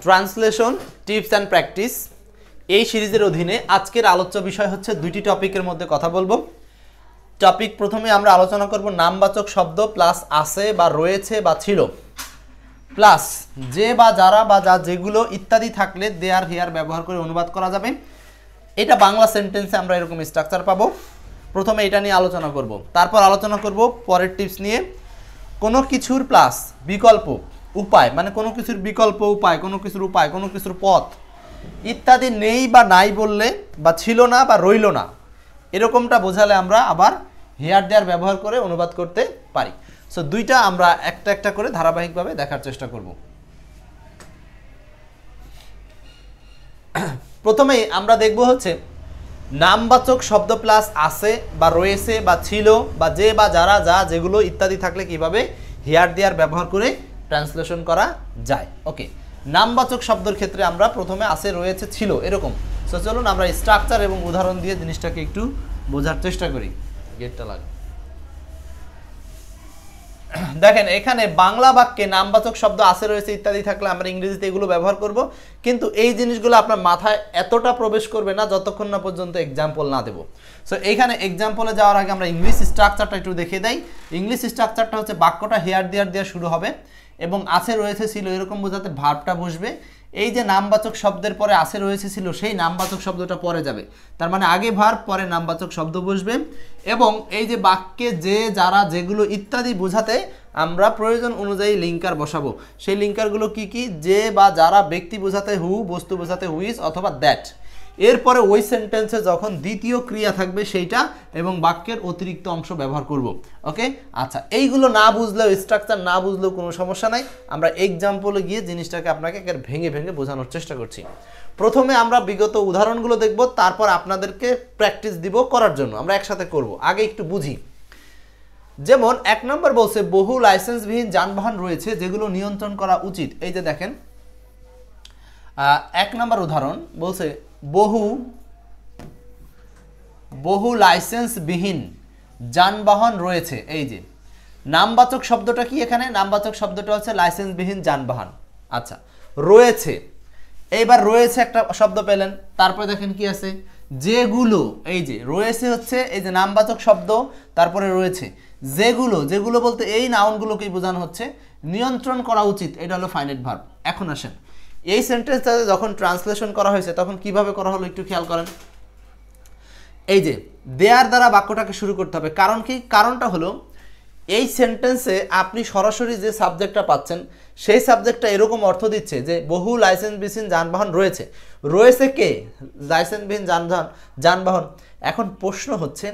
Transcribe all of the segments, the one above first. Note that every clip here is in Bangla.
ট্রান্সলেশন টিপস অ্যান্ড প্র্যাকটিস এই সিরিজের অধীনে আজকের আলোচ্য বিষয় হচ্ছে দুইটি টপিকের মধ্যে কথা বলবো। টপিক প্রথমে আমরা আলোচনা করব নামবাচক শব্দ প্লাস আছে বা রয়েছে বা ছিল প্লাস যে বা যারা বা যা যেগুলো ইত্যাদি থাকলে দেয়ার হেয়ার ব্যবহার করে অনুবাদ করা যাবে। এটা বাংলা সেন্টেন্সে আমরা এরকম স্ট্রাকচার পাবো। প্রথমে এটা নিয়ে আলোচনা করব, তারপর আলোচনা করব পরের টিপস নিয়ে। কোনো কিছুর প্লাস বিকল্প উপায়, মানে কোনো কিছুর বিকল্প উপায়, কোনো কিছুর উপায়, কোনো কিছুর পথ ইত্যাদি নেই বা নাই বললে বা ছিল না বা রইল না এরকমটা বোঝালে আমরা আবার হেয়ার দেয়ার ব্যবহার করে অনুবাদ করতে পারি। সো দুইটা আমরা একটা একটা করে ধারাবাহিকভাবে দেখার চেষ্টা করব। প্রথমেই আমরা দেখব হচ্ছে নামবাচক শব্দ প্লাস আছে বা রয়েছে বা ছিল বা যে বা যারা যা যেগুলো ইত্যাদি থাকলে কিভাবে হেয়ার দেয়ার ব্যবহার করে ট্রান্সলেশন করা যায়। ওকে, নামবাচক শব্দের ক্ষেত্রে আমরা প্রথমে আছে রয়েছে ছিল এরকম। সো চলুন আমরা স্ট্রাকচার এবং উদাহরণ দিয়ে জিনিসটাকে একটু বোঝার চেষ্টা করি। গেটটা লাগে দেখেন, এখানে বাংলা বাক্যে নামবাচক শব্দ আছে রয়েছে ইত্যাদি থাকলে আমরা ইংরেজিতে এগুলো ব্যবহার করব, কিন্তু এই জিনিসগুলো আপনার মাথায় এতটা প্রবেশ করবে না যতক্ষণ না পর্যন্ত এক্সাম্পল না দেব। সো এইখানে এক্সাম্পলে যাওয়ার আগে আমরা ইংলিশ স্ট্রাকচারটা একটু দেখে দেই। ইংলিশ স্ট্রাকচারটা হচ্ছে বাক্যটা হেয়ার দেয়ার দিয়ে শুরু হবে এবং আছে রয়েছে ছিল এরকম বোঝাতে ভার্বটা বসবে। এই যে নামবাচক শব্দের পরে আছে রয়েছে ছিল সেই নামবাচক শব্দটা পরে যাবে, তার মানে আগে ভার্ব পরে নামবাচক শব্দ বসবে। এবং এই যে বাক্যে যে যারা যেগুলো ইত্যাদি বোঝাতে আমরা প্রয়োজন অনুযায়ী লিঙ্কার বসাবো। সেই লিঙ্কারগুলো কি কি? যে বা যারা, ব্যক্তি বোঝাতে হু, বস্তু বোঝাতে হুইজ অথবা দ্যাট। এরপরে ওই সেন্টেন্সে যখন দ্বিতীয় ক্রিয়া থাকবে সেইটা এবং বাক্যের অতিরিক্ত অংশ ব্যবহার করব। ওকে, আচ্ছা, এইগুলো না বুঝলেও, স্ট্রাকচার না বুঝলেও কোনো সমস্যা নাই। আমরা এক্সাম্পলে গিয়ে জিনিসটাকে আপনাকে ভেঙে ভেঙে বোঝানোর চেষ্টা করছি। প্রথমে আমরা বিগত উদাহরণগুলো দেখব, তারপর আপনাদেরকে প্র্যাকটিস দিব করার জন্য। আমরা একসাথে করব, আগে একটু বুঝি। যেমন 1 নম্বর বলছে বহু লাইসেন্সবিহীন যানবাহন রয়েছে যেগুলো নিয়ন্ত্রণ করা উচিত। এই যে দেখেন 1 নম্বর উদাহরণ বলছে বহু লাইসেন্সবিহীন যানবাহন রয়েছে। এই যে নামবাচক শব্দটা কি এখানে? নামবাচক শব্দটা হচ্ছে লাইসেন্সবিহীন যানবাহন। আচ্ছা, রয়েছে, এইবার রয়েছে একটা শব্দ পেলেন, তারপরে দেখেন কি আছে যেগুলো। এই যে রয়েছে হচ্ছে এই যে নামবাচক শব্দ, তারপরে রয়েছে যেগুলো। যেগুলো বলতে এই নাউনগুলোকেই বোঝানো হচ্ছে। নিয়ন্ত্রণ করা উচিত, এটা হলো ফাইনাইট ভার্ব। এখন আসেন এই সেন্টেন্সটা যখন ট্রান্সলেশন করা হয়েছে তখন কিভাবে করা হলো একটু খেয়াল করেন। এই যে দেয়ার দ্বারা বাক্যটাকে শুরু করতে হবে। কারণ কি? কারণটা হলো এই সেন্টেন্সে আপনি সরাসরি যে সাবজেক্টটা পাচ্ছেন সেই সাবজেক্টটা এরকম অর্থ দিচ্ছে যে বহু লাইসেন্সবিহীন যানবাহন রয়েছে। রয়েছে কে? লাইসেন্সবিহীন যানবাহন। এখন প্রশ্ন হচ্ছে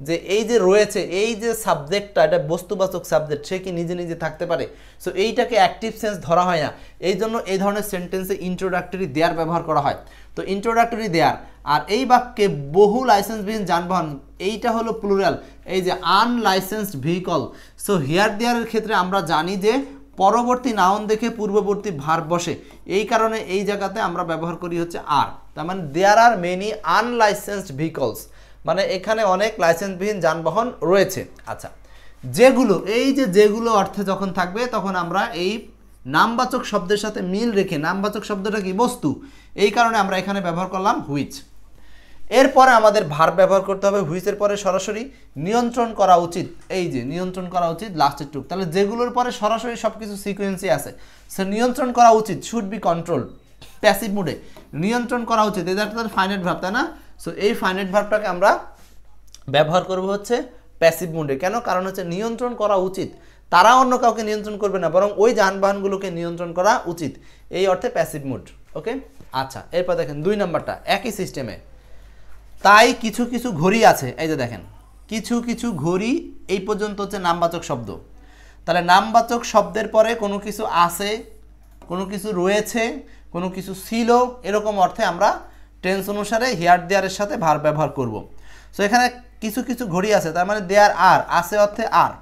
যে এই যে রয়েছে, এই যে সাবজেক্টটা, এটা বস্তুবাচক সাবজেক্ট, সে কি নিজে নিজে থাকতে পারে? সো এইটাকে অ্যাক্টিভ সেন্স ধরা হয় না। এই জন্য এই ধরনের সেন্টেন্সে ইন্ট্রোডাক্টরি দেয়ার ব্যবহার করা হয়। তো ইন্ট্রোডাক্টরি দেয়ার, আর এই বাক্যে বহু লাইসেন্সবিহীন যানবাহন, এইটা হলো প্লুরাল, এই যে আনলাইসেন্সড ভেহিকল। সো হেয়ার দেয়ারের ক্ষেত্রে আমরা জানি যে পরবর্তী নাউন দেখে পূর্ববর্তী ভার্ব বসে, এই কারণে এই জায়গাতে আমরা ব্যবহার করি হচ্ছে আর। তার মানে দেয়ার আর মেনি আনলাইসেন্সড ভেহিকলস, মানে এখানে অনেক লাইসেন্সবিহীন যানবাহন রয়েছে। আচ্ছা, যেগুলো, এই যে যেগুলো অর্থে যখন থাকবে তখন আমরা এই নামবাচক শব্দের সাথে মিল রেখে, নামবাচক শব্দটা কি? বস্তু, এই কারণে আমরা এখানে ব্যবহার করলাম হুইচ। এরপরে আমাদের ভার্ব ব্যবহার করতে হবে হুইচের পরে সরাসরি নিয়ন্ত্রণ করা উচিত। এই যে নিয়ন্ত্রণ করা উচিত লাস্টের টুক, তাহলে যেগুলোর পরে সরাসরি সব কিছু সিকোয়েন্সই আছে। সে নিয়ন্ত্রণ করা উচিত, শুড বি কন্ট্রোল, প্যাসিভ মুডে নিয়ন্ত্রণ করা উচিত। এটা একটা ফাইনাইট ভার্ব, তাই না? সো এই ফাইনাইট ভার্বটাকে আমরা ব্যবহার করব হচ্ছে প্যাসিভ মুডে। কেন? কারণ হচ্ছে নিয়ন্ত্রণ করা উচিত, তারা অন্য কাউকে নিয়ন্ত্রণ করবে না, বরং ওই যানবাহনগুলোকে নিয়ন্ত্রণ করা উচিত, এই অর্থে প্যাসিভ মুড। ওকে, আচ্ছা, এরপর দেখেন 2 নম্বরটা একই সিস্টেমে। তাই কিছু কিছু ঘড়ি আছে। এই যে দেখেন কিছু কিছু ঘড়ি, এই পর্যন্ত হচ্ছে নামবাচক শব্দ। তাহলে নামবাচক শব্দের পরে কোনো কিছু আছে, কোনো কিছু রয়েছে, কোনো কিছু ছিল, এরকম অর্থে আমরা টেন্স অনুসারে হেয়ার দেয়ারের সাথে ভার্ব ব্যবহার করব। সো এখানে কিছু কিছু ঘড়ি আছে, তার মানে দেয়ার আর, আছে অর্থে আর।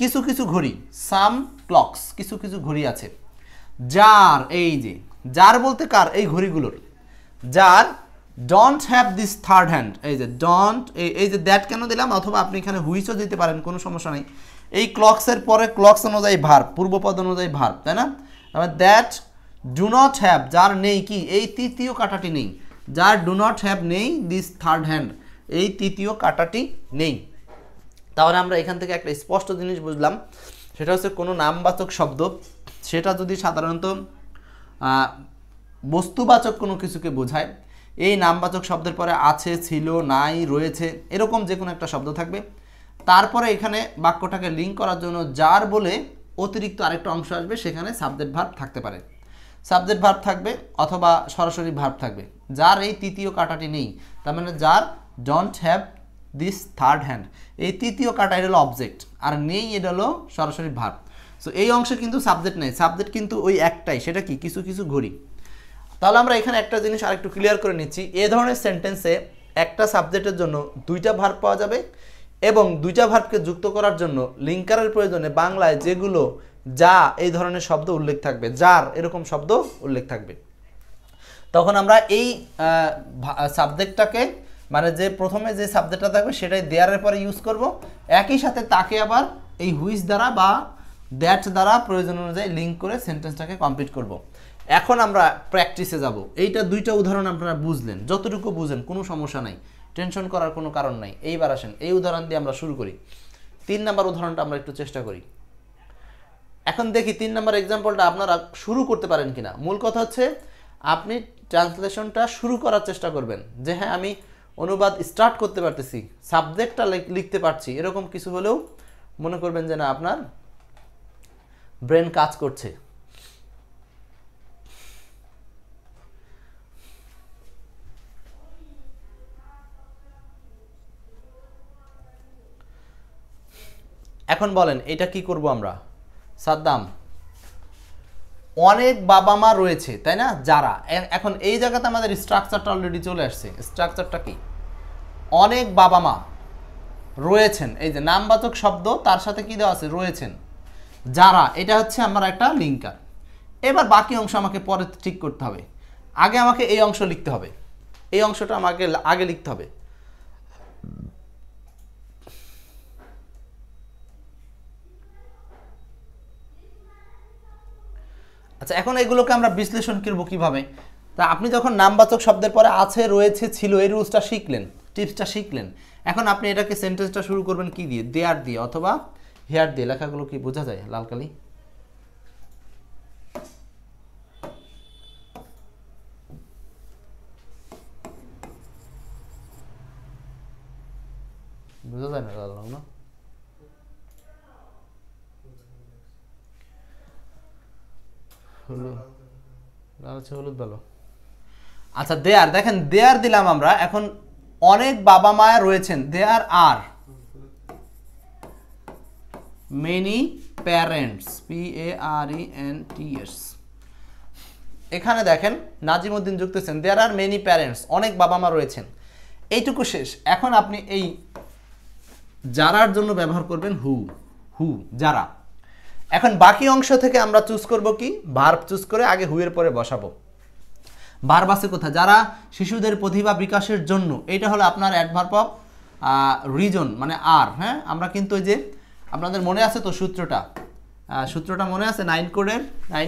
কিছু কিছু ঘড়ি, সাম ক্লকস, কিছু কিছু ঘড়ি আছে। যার, এই যে যার বলতে কার? এই ঘড়িগুলোর। যার don't have this third hand, এই যে ডোন্ট, এই যে দ্যাট কেন দিলাম? অথবা আপনি এখানে হুইচও দিতে পারেন, কোনো সমস্যা নেই। এই ক্লকসের পরে ক্লকস অনুযায়ী ভার্ব, পূর্বপদ অনুযায়ী ভার্ব, তাই না? দ্যাট ডু নট হ্যাভ, যার নেই কি, এই তৃতীয় কাঁটাটি নেই, যার ডু নট হ্যাভ নেই দিস থার্ড হ্যান্ড, এই তৃতীয় কাঁটাটি নেই। তাহলে আমরা এখান থেকে একটা স্পষ্ট জিনিস বুঝলাম, সেটা হচ্ছে কোনো নামবাচক শব্দ, সেটা যদি সাধারণত বস্তুবাচক কোনো কিছুকে বোঝায়, এই নামবাচক শব্দের পরে আছে, ছিল, নাই, রয়েছে, এরকম যে কোনো একটা শব্দ থাকবে। তারপরে এখানে বাক্যটাকে লিঙ্ক করার জন্য যার বলে অতিরিক্ত আরেকটা অংশ আসবে, সেখানে সাবজেক্ট ভার্ব থাকতে পারে, সাবজেক্ট ভার্ব থাকবে অথবা সরাসরি ভার্ব থাকবে। যার এই তৃতীয় কাঁটাটি নেই, তার মানে যার don't have this third hand, এই তৃতীয় কাঁটা এটা হলো অবজেক্ট, আর নেই এটা হলো সরাসরি ভার্ব। সো এই অংশে কিন্তু সাবজেক্ট নেই, সাবজেক্ট কিন্তু ওই একটাই, সেটা কি, কিছু কিছু ঘড়ি। তাহলে আমরা এখানে একটা জিনিস আরেকটু ক্লিয়ার করে নিচ্ছি, এ ধরনের সেন্টেন্সে একটা সাবজেক্টের জন্য দুইটা ভার্ব পাওয়া যাবে, এবং দুইটা ভার্বকে যুক্ত করার জন্য লিঙ্কারের প্রয়োজনে বাংলায় যেগুলো যা এই ধরনের শব্দ উল্লেখ থাকবে, যার এরকম শব্দ উল্লেখ থাকবে, তখন আমরা এই সাবজেক্টটাকে, মানে যে প্রথমে যে সাবজেক্টটা থাকবে সেটাই দেয়ারের পরে ইউজ করব, একই সাথে তাকে আবার এই হুইচ দ্বারা বা দ্যাট দ্বারা প্রয়োজন অনুযায়ী লিঙ্ক করে সেন্টেন্সটাকে কমপ্লিট করব। এখন আমরা প্র্যাকটিসে যাব। এইটা দুইটা উদাহরণ আপনারা বুঝলেন, যতটুকু বুঝেন কোনো সমস্যা নাই, টেনশন করার কোনো কারণ নাই। এইবার আসেন এই উদাহরণ দিয়ে আমরা শুরু করি। 3 নাম্বার উদাহরণটা আমরা একটু চেষ্টা করি। এখন দেখি 3 নাম্বার এক্সাম্পলটা আপনারা শুরু করতে পারেন কিনা। মূল কথা হচ্ছে আপনি ট্রান্সলেশনটা শুরু করার চেষ্টা করবেন, যে হ্যাঁ আমি অনুবাদ স্টার্ট করতে পারতেছি, সাবজেক্টটা লিখতে পারছি, এরকম কিছু হলেও মনে করবেন যে না আপনার ব্রেন কাজ করছে। এখন বলেন এটা কি করব আমরা। সাদ্দাম, অনেক বাবা মা রয়েছে, তাই না, যারা, এখন এই জায়গাতে আমাদের স্ট্রাকচারটা অলরেডি চলে আসছে। স্ট্রাকচারটা কি, অনেক বাবা মা রয়েছেন, এই যে নামবাচক শব্দ তার সাথে কি দেওয়া আছে, রয়েছেন, যারা, এটা হচ্ছে আমার একটা লিঙ্কার। এবার বাকি অংশ আমাকে পরে ঠিক করতে হবে, আগে আমাকে এই অংশ লিখতে হবে, এই অংশটা আমাকে আগে লিখতে হবে। আচ্ছা, এখন এগুলোকে আমরা বিশ্লেষণ করব কিভাবে। তা আপনি যখন নামবাচক শব্দের পরে আছে, রয়েছে, ছিল, এই রুলসটা শিখলেন, টিপসটা শিখলেন, এখন আপনি এটাকে সেন্টেন্সটা শুরু করবেন কি দিয়ে, দেয়ার দিয়ে অথবা হেয়ার দিয়ে। লেখাগুলো কি বোঝা যায়, লাল কালি? বোঝা যায় না লাল রং না? হলুদ, লাল হচ্ছে হলুদ, ভালো। আচ্ছা, দেয়ার, দেখেন দেয়ার দিলাম আমরা। এখন অনেক বাবা মা রয়েছেন, দেয়ার আর মেনি প্যারেন্টস, PARENTS। এখানে দেখেন নাজিমউদ্দিন যুক্তেছেন, দেয়ার আর মেনি প্যারেন্টস, অনেক বাবা মা রয়েছেন, এইটুকু শেষ। এখন আপনি এই যারার জন্য ব্যবহার করবেন হু, হু, যারা। এখন বাকি অংশ থেকে আমরা চুজ করব কি, ভার্ব চুজ করে আগে হুয়ের পরে বসাবো। ভার্ব আছে কোথায়, যারা শিশুদের প্রতিভা বিকাশের জন্য, এইটা হলো আপনার অ্যাডভার্ব অফ রিজন, মানে আর। হ্যাঁ, আমরা কিন্তু ওই যে আপনাদের মনে আছে তো সূত্রটা মনে আছে, 9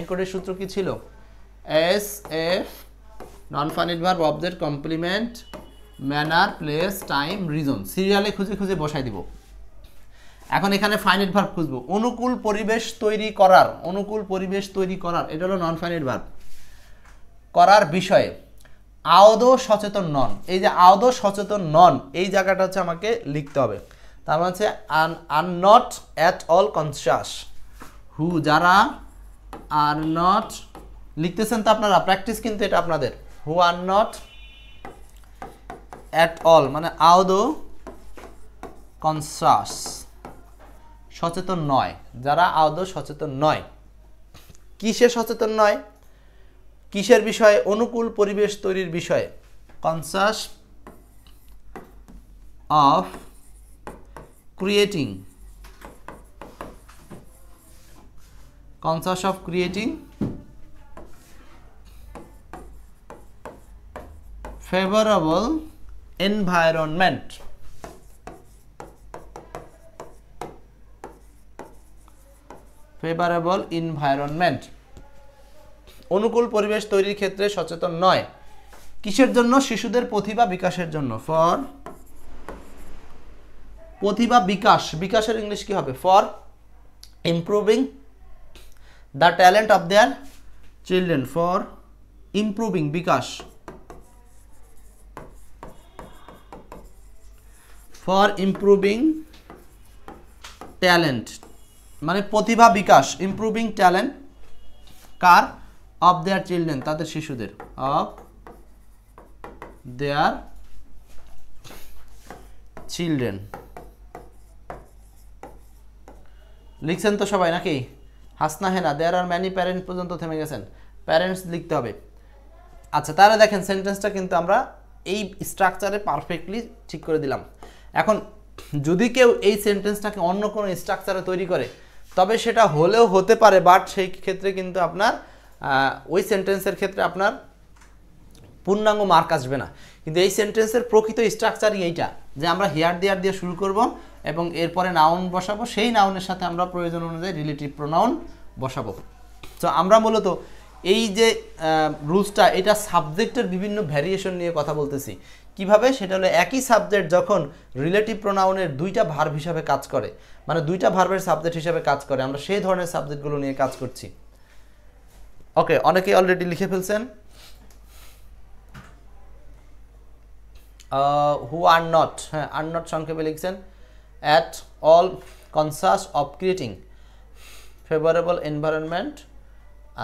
কোডের সূত্র কি ছিল, SF non finite verb object complement manner place time reason, সিরিয়ালে খুঁজে খুঁজে বসাই দিব। এখন এখানে ফাইনাইট ভার্ব খুঁজবো, অনুকূল পরিবেশ তৈরি করার, অনুকূল পরিবেশ তৈরি করার, এটা হলো নন ফাইনাইট ভার্ব, করার বিষয়ে। আদৌ সচেতন নন, এই যে আদৌ সচেতন নন, এই জায়গাটা হচ্ছে আমাকে লিখতে হবে। তার মানে হচ্ছে are not at all conscious, who, যারা আর নট, লিখতেছেন তো আপনারা, প্র্যাকটিস কিন্তু এটা আপনাদের। হু আর নট অ্যাট অল মানে আদৌ কনসিয়াস, সচেতন নয়, যারা আদৌ সচেতন নয়। কিসে সচেতন নয়, কিসের বিষয়ে, অনুকূল পরিবেশ তৈরির বিষয়ে, conscious of creating, conscious of creating favourable environment, favourable environment. অনুকূল পরিবেশ তৈরির ক্ষেত্রে সচেতন নয়। কিসের জন্য? শিশুদের প্রতিভা বিকাশের জন্য। ফর প্রতিভা বিকাশ, বিকাশের ইংলিশ কি হবে? For improving the talent of their children, for improving বিকাশ, ফর ইমপ্রুভিং ট্যালেন্ট মানে প্রতিভা বিকাশ, ইমপ্রুভিং ট্যালেন্ট কার? অফ দেয়ার চিলড্রেন, তাদের শিশুদের, অফ দেয়ার চিলড্রেন। লিখছেন তো সবাই নাকি? Hasna Hena, there are many parents পর্যন্ত থেমে গেছেন, প্যারেন্টস লিখতে হবে। আচ্ছা, তাহলে দেখেন সেন্টেন্সটা কিন্তু আমরা এই স্ট্রাকচারে পারফেক্টলি ঠিক করে দিলাম। এখন যদি কেউ এই সেন্টেন্সটাকে অন্য কোনো স্ট্রাকচারে তৈরি করে তবে সেটা হলেও হতে পারে, বাট সেই ক্ষেত্রে কিন্তু আপনার ওই সেন্টেন্সের ক্ষেত্রে আপনার পূর্ণাঙ্গ মার্ক আসবে না। কিন্তু এই সেন্টেন্সের প্রকৃত স্ট্রাকচারই এইটা, যে আমরা হেয়ার দেয়ার দিয়ে শুরু করব এবং এরপরে নাউন বসাবো, সেই নাউনের সাথে আমরা প্রয়োজন অনুযায়ী রিলেটিভ প্রোনাউন বসাবো। তো আমরা মূলত এই যে রুলসটা, এটা সাবজেক্টের বিভিন্ন ভ্যারিয়েশন নিয়ে কথা বলতেছি। কিভাবে? সেটা হলো একই সাবজেক্ট যখন রিলেটিভ প্রোনাউনের দুইটা ভার্ব হিসাবে কাজ করে, মানে দুইটা ভার্বের সাবজেক্ট হিসাবে কাজ করে, আমরা সেই ধরনের সাবজেক্টগুলো নিয়ে কাজ করছি। ওকে, অনেকেই অলরেডি লিখে ফেলছেন। হু আর নট, হ্যাঁ আর নট সংক্ষেপে লিখছেন। At all conscious of creating favourable environment.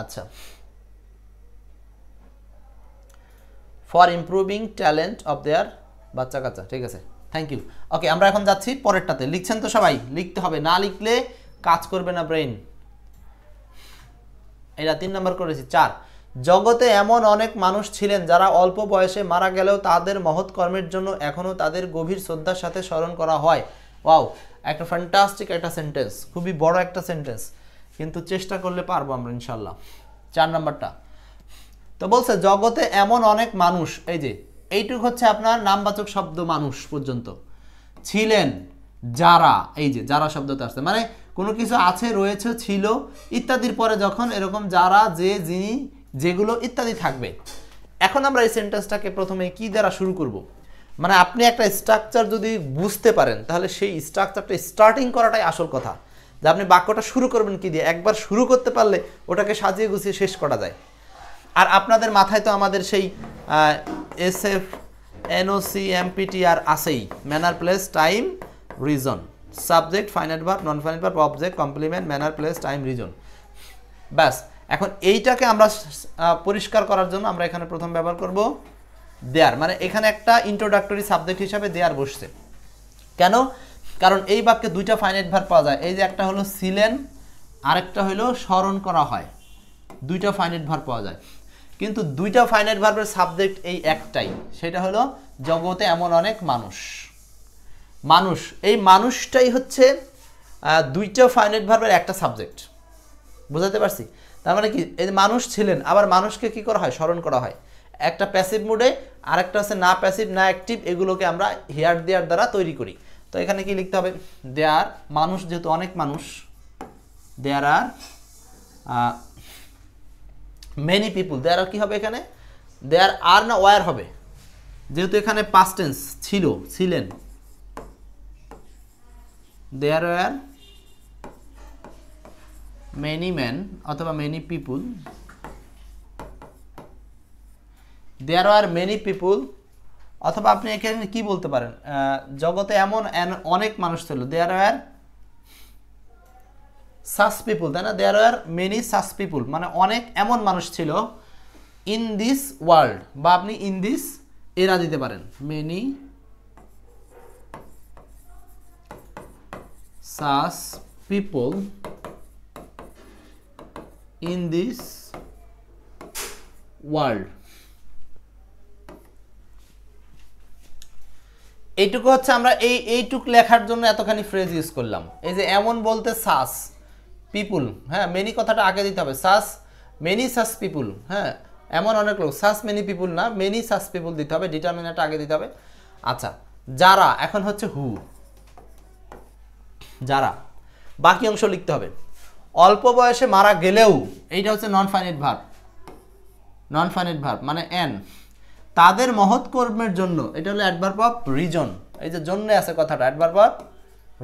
আচ্ছা, for improving talent of their বাচ্চা কাচ্চা, ঠিক আছে, থ্যাংক ইউ। ওকে, আমরা এখন যাচ্ছি পরেরটাতে। লিখছেন তো সবাই? লিখতে হবে, না লিখলে কাজ করবে না ব্রেইন। এটা 3 নম্বর করেছি। 4, জগতে এমন অনেক মানুষ ছিলেন যারা অল্প বয়সে মারা গেলেও তাদের মহৎ কর্মের জন্য এখনো তাদের গভীর শ্রদ্ধার সাথে স্মরণ করা হয়। ওয়াও, একটা ফ্যান্টাস্টিক একটা সেন্টেন্স, খুবই বড় একটা সেন্টেন্স, কিন্তু চেষ্টা করলে পারবো আমরা ইনশাল্লাহ। 4 নম্বরটা তো বলছে জগতে এমন অনেক মানুষ, এই যে এইটুক হচ্ছে আপনার নামবাচক শব্দ, মানুষ পর্যন্ত, ছিলেন যারা, এই যে যারা শব্দটা আসছে মানে কোনো কিছু আছে, রয়েছে, ছিল ইত্যাদির পরে যখন এরকম যারা, যে, যিনি, যেগুলো ইত্যাদি থাকবে। এখন আমরা এই সেন্টেন্সটাকে প্রথমে কি দ্বারা শুরু করব? মানে আপনি একটা স্ট্রাকচার যদি বুঝতে পারেন তাহলে সেই স্ট্রাকচারটা স্টার্টিং করাটাই আসল কথা, যে আপনি বাক্যটা শুরু করবেন কি দিয়ে। একবার শুরু করতে পারলে ওটাকে সাজিয়ে গুছিয়ে শেষ করা যায়। আর আপনাদের মাথায় তো আমাদের সেই SF NOC MPTR আছেই, manner, place, time, reason, subject, finite verb, non finite verb, object, complement, manner, place, time, reason. ব্যাস, এখন এইটাকে আমরা পরিষ্কার করার জন্য আমরা এখানে প্রথম ব্যবহার করব দেয়ার, মানে এখানে একটা ইন্ট্রোডাক্টরি সাবজেক্ট হিসাবে দেয়ার বসছে। কেন? কারণ এই বাক্যে দুইটা ফাইনাইট ভার্ব পাওয়া যায়। এই যে একটা হলো ছিলেন, আরেকটা হলো স্মরণ করা হয়, দুইটা ফাইনাইট ভার্ব পাওয়া যায়। কিন্তু দুইটা ফাইনাইট ভার্বের সাবজেক্ট এই একটাই, সেটা হলো জগতে এমন অনেক মানুষ। মানুষ, এই মানুষটাই হচ্ছে দুইটা ফাইনাইট ভার্বের একটা সাবজেক্ট। বুঝাতে পারছি? তার মানে কি, এই মানুষ ছিলেন, আবার মানুষকে কি করা হয়? স্মরণ করা হয়। একটা প্যাসিভ মুডে, আরেকটা হচ্ছে না প্যাসিভ না অ্যাক্টিভ, এগুলোকে আমরা হেয়ার দেয়ার দ্বারা তৈরি করি। তো এখানে কি লিখতে হবে? দেয়ার, মানুষ যেহেতু অনেক মানুষ, দেয়ার আর মেনি পিপুল। দেয়ার আর কি হবে এখানে? দেয়ার আর না ওয়ার হবে, যেহেতু এখানে পাস্ট টেন্স, ছিল, ছিলেন। দেয়ার ওয়ার মেনি ম্যান অথবা many people, there are many people, অথবা আপনি এখানে কি বলতে পারেন, জগতে এমন অনেক মানুষ ছিল, দেয়ার আর সাস পিপুল, তাই না? দেয়ার আর মেনি সাস পিপুল, মানে অনেক এমন মানুষ ছিল ইন দিস ওয়ার্ল্ড, বা আপনি ইন দিস এরা দিতে পারেন, many such people in this world. এইটুকু হচ্ছে আমরা এইটুক লেখার জন্য এতখানি ফ্রেজ ইউজ করলাম। এই যে এমন বলতে সাস পিপুল, হ্যাঁ মেনি কথাটা আগে দিতে হবে, সাস মেনি সাস পিপুল, হ্যাঁ এমন অনেক লোক, সাস মেনি পিপুল না, মেনি সাস পিপুল দিতে হবে, ডিটারমিনারটা আগে দিতে হবে। আচ্ছা, যারা, এখন হচ্ছে হু, যারা, বাকি অংশ লিখতে হবে। অল্প বয়সে মারা গেলেও, এইটা হচ্ছে নন finite verb, non finite verb মানে এন, তাদের মহৎ কর্মের জন্য, এটা হলো অ্যাডভার্ব অফ রিজন, এই যে জন্য আছে কথাটা, অ্যাডভার্ব অফ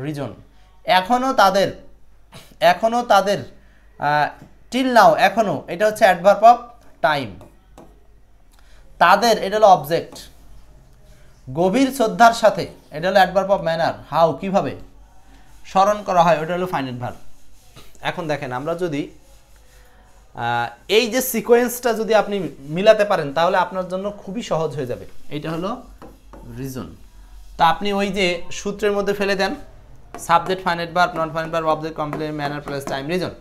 রিজন। এখনো তাদের টিল নাও, এখনো, এটা হচ্ছে অ্যাডভার্ব অফ টাইম। তাদের, এটা হলো অবজেক্ট। গভীর শ্রদ্ধার সাথে, এটা হলো অ্যাডভার্ব অফ ম্যানার, হাউ, কিভাবে স্মরণ করা হয়, ওটা হলো ফাইনাইট ভার্ব। এখন দেখেন আমরা যদি এই যে সিকোয়েন্সটা যদি আপনি মিলাতে পারেন তাহলে আপনার জন্য খুবই সহজ হয়ে যাবে। এইটা হলো রিজন। তা আপনি ওই যে সূত্রের মধ্যে ফেলে দেন, subject, finite verb, non finite verb, object, complement, manner plus time, reason.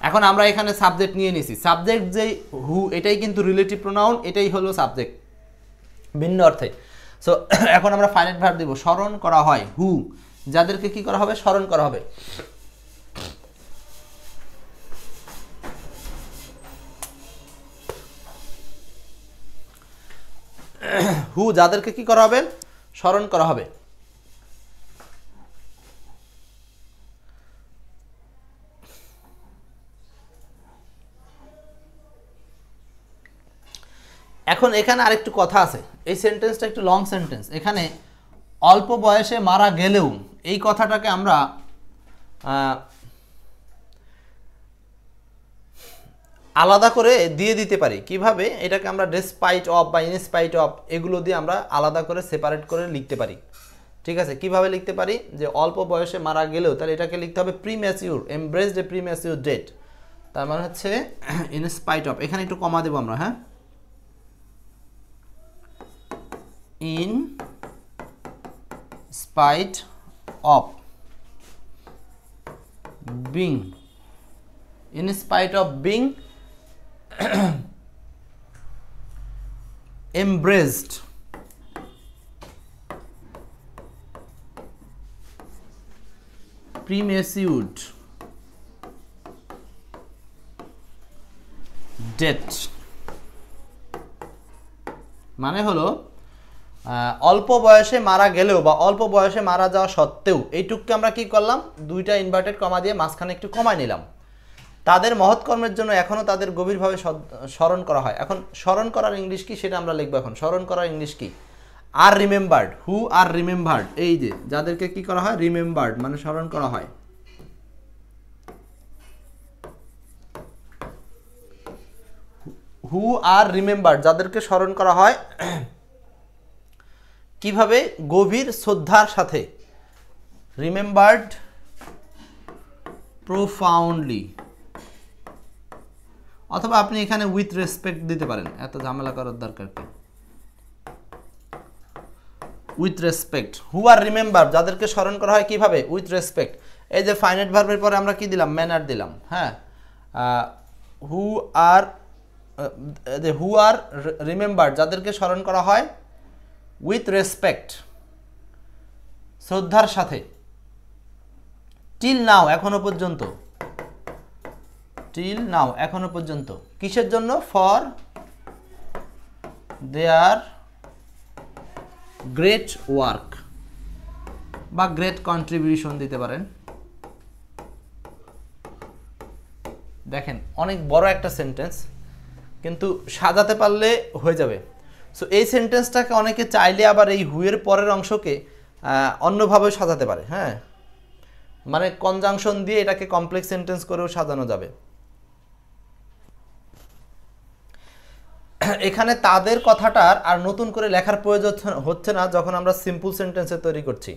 এখন আমরা এখানে সাবজেক্ট নিয়ে নিছি, সাবজেক্ট যে হু, এটাই কিন্তু রিলেটিভ প্রোনাউন, এটাই হলো সাবজেক্ট ভিন্ন অর্থে। সো এখন আমরা ফাইনাইট ভার্ব দিব, স্মরণ করা হয়, হু, যাদেরকে কি করা হবে, স্মরণ করা হবে। হু, যাদেরকে কি করা হবে, স্মরণ করা হবে। এখন এখানে আরেকটু কথা আছে, এই সেন্টেন্সটা একটু লং সেন্টেন্স। এখানে অল্প বয়সে মারা গেলেও, এই কথাটাকে আমরা আলাদা করে দিয়ে দিতে পারি। কিভাবে? এটাকে আমরা ডেসপাইট অফ বা ইনস্পাইট অফ, এগুলো দিয়ে আমরা আলাদা করে সেপারেট করে লিখতে পারি। ঠিক আছে, কিভাবে লিখতে পারি? যে অল্প বয়সে মারা গেলেও, তাহলে এটাকে লিখতে হবে প্রিম্যাচিউর, এমব্রেসড এ প্রিম্যাচিউর ডেট। তার মানে হচ্ছে ইনস্পাইট অফ, এখানে একটু কমা দেবো আমরা, হ্যাঁ, in spite of being, in spite of being embraced premature death, মানে হলো অল্প বয়সে মারা গেলেও বা অল্প বয়সে মারা যাওয়া সত্ত্বেও, এইটুককে আমরা কি করলাম, দুইটা ইনভার্টেড কমা দিয়ে মাঝখানে একটু কমায় নিলাম। তাদের মহৎ কর্মের জন্য এখনো তাদের গভীরভাবে স্মরণ করা হয়। এখন স্মরণ করার ইংলিশ কি সেটা আমরা লিখবো। এখন স্মরণ করার ইংলিশ কি? আর রিমেম্বার্ড, হু আর রিমেম্বার্ড, এই যে যাদেরকে কি করা হয়, রিমেম্বার্ড মানে স্মরণ করা হয়। হু আর রিমেম্বার্ড, যাদেরকে স্মরণ করা হয় কিভাবে? গভীর শ্রদ্ধার সাথে, রিমেম্বার্ড প্রোফাউন্ডলি, অথবা আপনি এখানে উইথ রেসপেক্ট দিতে পারেন, এত ঝামেলা করার দরকার কি। With respect, who are remember, যাদেরকে স্মরণ করা হয় কিভাবে? With respect. এই যে ফাইনাইট ভার্বের পরে আমরা কি দিলাম? ম্যানার দিলাম, হ্যাঁ। হু আর রিমেম্বার, যাদেরকে স্মরণ করা হয় উইথ রেসপেক্ট, শ্রদ্ধার সাথে। টিল নাও, এখনো পর্যন্ত, টিল নাও, এখনো পর্যন্ত। কিসের জন্য? ফর দেয়ার গ্রেট ওয়ার্ক বা গ্রেট কন্ট্রিবিউশন দিতে পারেন। দেখেন অনেক বড় একটা সেন্টেন্স, কিন্তু সাজাতে পারলে হয়ে যাবে। সো এই সেন্টেন্সটাকে অনেকে চাইলে আবার এই হুয়ের পরের অংশকে অন্যভাবে সাজাতে পারে, হ্যাঁ, মানে কনজাংশন দিয়ে এটাকে কমপ্লেক্স সেন্টেন্স করেও সাজানো যাবে। এখানে তাদের কথাটার আর নতুন করে লেখার প্রয়োজন হচ্ছে না যখন আমরা সিম্পল সেন্টেন্সে তৈরি করছি।